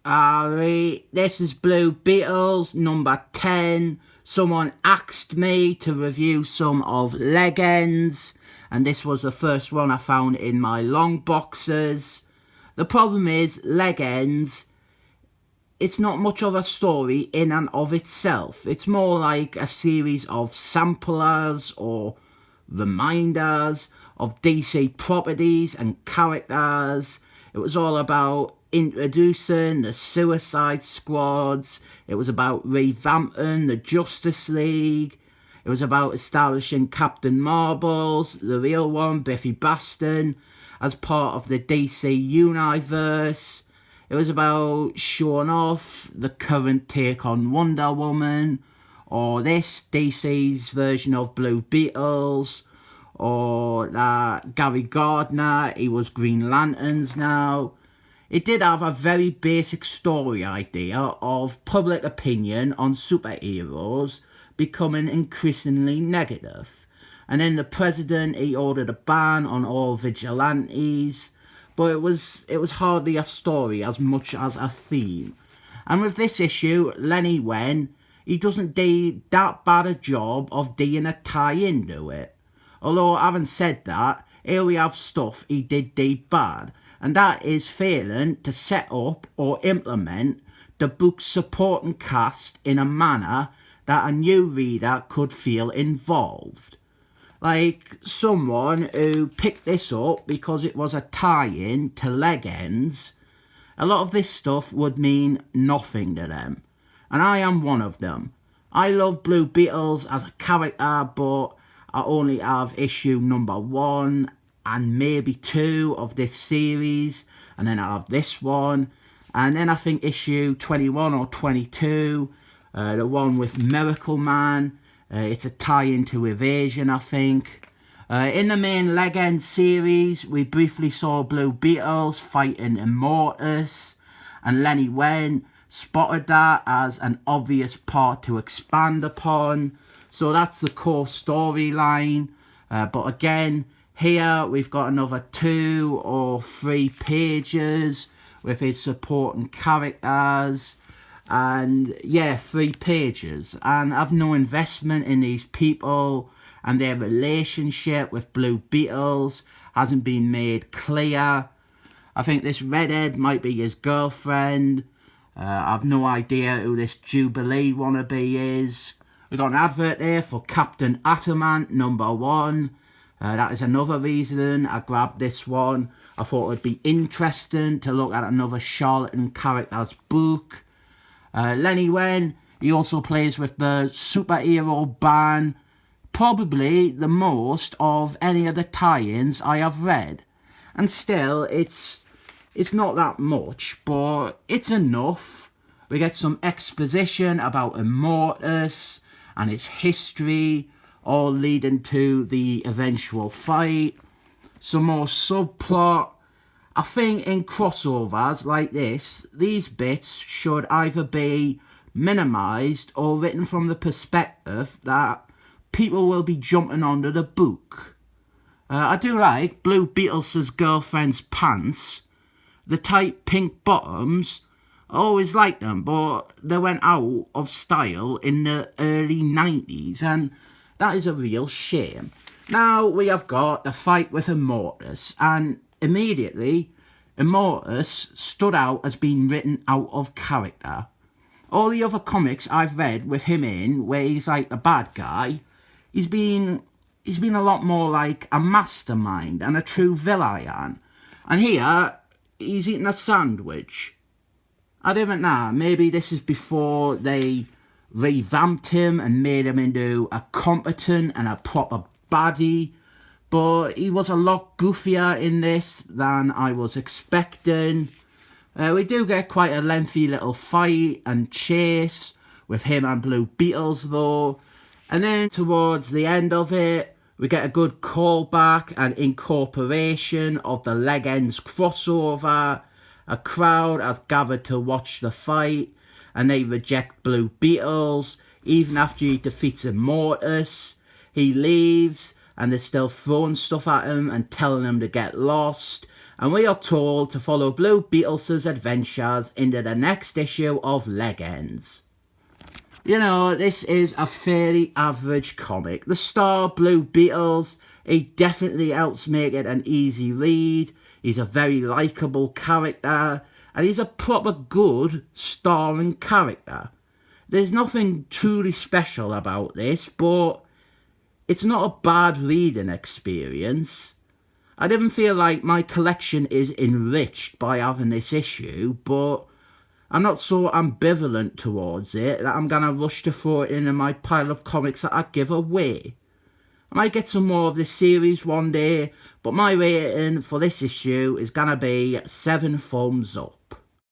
Alright, this is Blue Beetles number 10. Someone asked me to review some of Legends, and this was the first one I found in my long boxes. The problem is, Legends, it's not much of a story in and of itself. It's more like a series of samplers or reminders of DC properties and characters. It was all about introducing the Suicide Squads. It was about revamping the Justice League. It was about establishing Captain Marbles, the real one, Biffy Baston, as part of the DC universe. It was about showing off the current take on Wonder Woman, or this DC's version of Blue Beetles, or Gary Gardner, he was Green Lanterns now. It did have a very basic story idea of public opinion on superheroes becoming increasingly negative. And then the president, he ordered a ban on all vigilantes, but it was hardly a story as much as a theme. And with this issue, Lenny Wein, he doesn't do that bad a job of doing a tie-in to it. Although, having said that, here we have stuff he did do bad, and that is failing to set up or implement the book's supporting cast in a manner that a new reader could feel involved. Like someone who picked this up because it was a tie-in to Legends, a lot of this stuff would mean nothing to them. And I am one of them. I love Blue Beetles as a character, but I only have issue number 1 and maybe 2 of this series, and then I have this one, and then I think issue 21 or 22, the one with Miracle Man, it's a tie-in to Evasion, I think. In the main Legends series, we briefly saw Blue Beetles fighting Immortus, and Lenny Wein spotted that as an obvious part to expand upon, so that's the core storyline. But again, here we've got another 2 or 3 pages with his supporting characters, and yeah, 3 pages, and I've no investment in these people, and their relationship with Blue Beetles hasn't been made clear. I think this redhead might be his girlfriend. I've no idea who this Jubilee wannabe is. We've got an advert there for Captain Atomant number 1. That is another reason I grabbed this one. I thought it would be interesting to look at another charlatan character's book. Lenny Wein, he also plays with the superhero band, probably the most of any of the tie-ins I have read. And still, it's not that much, but it's enough. We get some exposition about Immortus and its history, all leading to the eventual fight. Some more subplot. I think in crossovers like this, these bits should either be minimised or written from the perspective that people will be jumping onto the book. I do like Blue Beetles' girlfriend's pants. The tight pink bottoms, I always liked them, but they went out of style in the early 90s, and that is a real shame. Now we have got a fight with Immortus, and immediately Immortus stood out as being written out of character. All the other comics I've read with him in, where he's like the bad guy, he's been a lot more like a mastermind and a true villain. And here, he's eating a sandwich. I don't know, maybe this is before they revamped him and made him into a competent and a proper baddie, but he was a lot goofier in this than I was expecting. We do get quite a lengthy little fight and chase with him and Blue Beetles though, and then towards the end of it, we get a good callback and incorporation of the Legends crossover. A crowd has gathered to watch the fight, and they reject Blue Beetles. Even after he defeats Immortus, he leaves, and they're still throwing stuff at him and telling him to get lost. and we are told to follow Blue Beetle's adventures into the next issue of Legends. You know, this is a fairly average comic. The star, Blue Beetles, he definitely helps make it an easy read. He's a very likeable character, and he's a proper good starring character. There's nothing truly special about this, but it's not a bad reading experience. I didn't feel like my collection is enriched by having this issue, but I'm not so ambivalent towards it that I'm going to rush to throw it in my pile of comics that I give away. I might get some more of this series one day, but my rating for this issue is going to be 7 thumbs up.